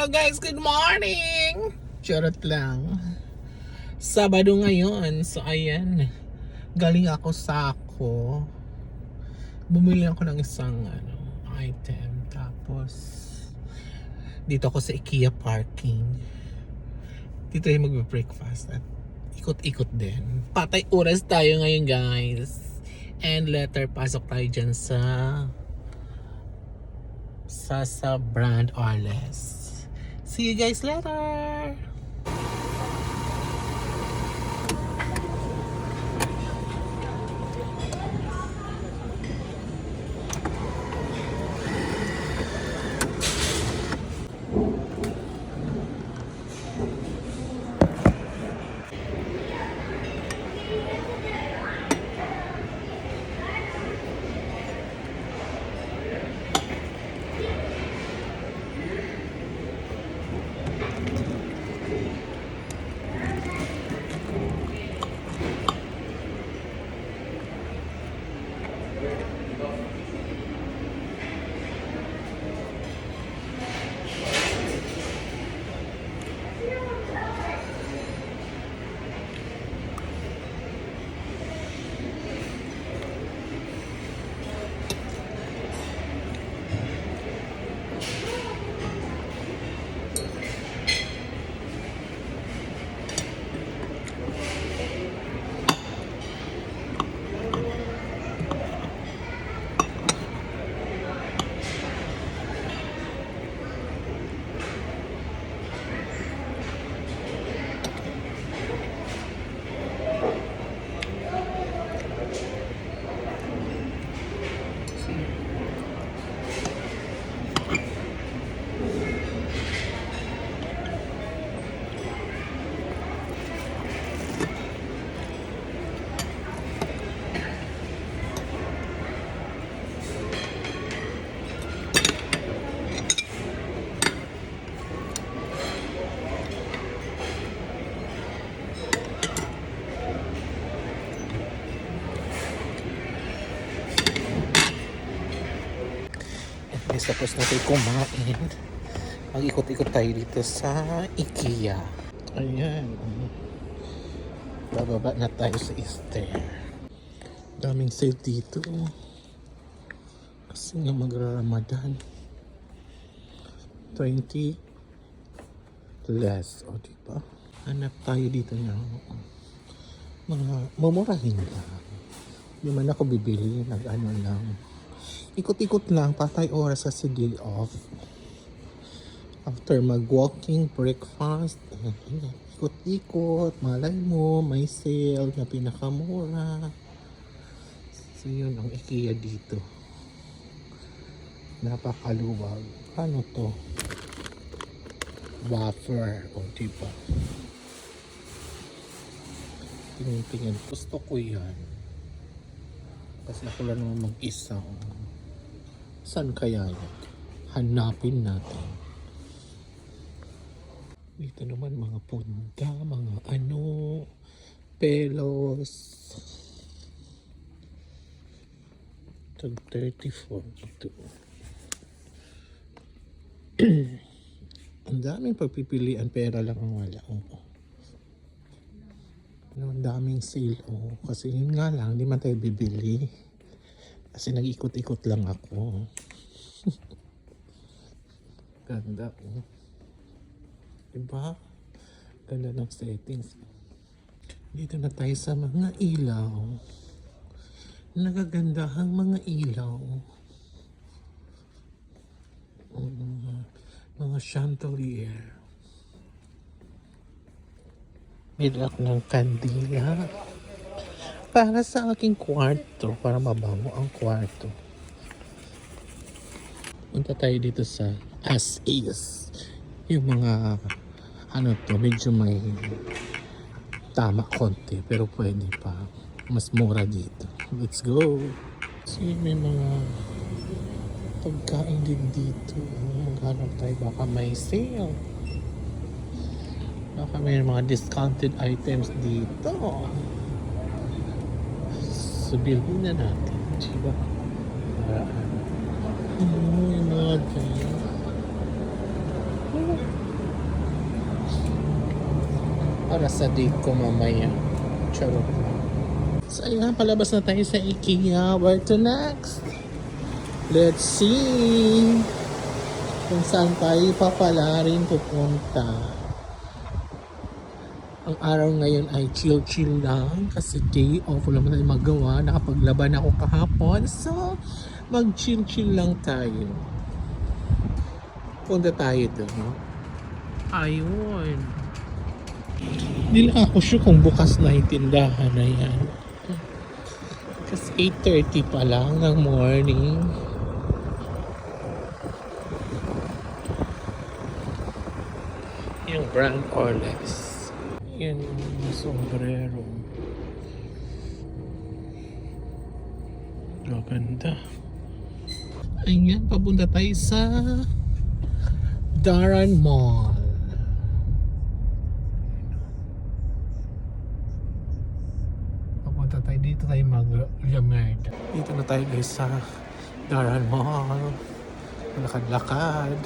Hello guys, good morning! Charot lang. Sabado ngayon, so ayan. Galing ako sa ako. Bumili ako ng isang item. Tapos, dito ako sa IKEA parking. Dito yung magbe-breakfast at ikot-ikot din. Patay oras tayo ngayon guys. And later, pasok tayo dyan sa brand Arles. See you guys later! Guys, tapos natin kumain. Mag-ikot-ikot tayo dito sa IKEA. Ayan. Bababa na tayo sa stair. Daming sale dito. Kasi nga magra-Ramadan. 20 less. O diba? Hanap tayo dito ng mga mumurahin lang. Hindi man ako bibili. Nag-ano lang. Ikot-ikot lang, patay oras kasi day off. After mag-walking, breakfast, ikot-ikot, malay mo, may sale na pinakamura. So yun ang IKEA dito. Napakaluwag. Ano to? Buffer, o diba? Tingin-tingin, gusto ko yan. Kasi ako lang naman mag-isa. Saan kaya yun? Hanapin natin. Dito naman mga punta, mga pelos. Tag 34 ito. Ang daming pagpipilian, pera lang ang wala. Ang daming sale. Kasi yun nga lang, hindi man tayo bibili. Kasi nag-ikot-ikot lang ako. Ganda. Diba? Ganda ng settings. Dito na tayo sa mga ilaw. Nagagandahang mga ilaw. Mga chandelier. Bilak ng kandila. Para sa aking kwarto. Para mabango ang kwarto. Punta tayo dito sa As Is. Yung mga medyo may tama konti. Pero pwede pa. Mas mura dito. Let's go! So may mga pagkain din dito. Maghanap tayo. Baka may sale. Baka may mga discounted items dito. So bilhin na natin. Diba? Para yung mga ganyan. Para sa date ko mamaya. Charot lang. So ayan, palabas na tayo sa IKEA. Where to next? Let's see kung saan tayo papalarin pupunta. Ang araw ngayon ay chill-chill lang kasi day off, wala man tayo magawa. Nakapaglaban ako kahapon. So, mag-chill-chill lang tayo. Punta tayo doon, no? Ayun. Hindi lang ako sure kung bukas na yung tindahan na yan. Kasi 8:30 pa lang ng morning. Yung brand Orlex. Yan yung sombrero. Ganda. Ayan, papunta tayo sa Daran Mall. Papunta tayo dito, tayo mag-Jamerda. Dito na tayo guys sa Daran Mall. Lakad-lakad.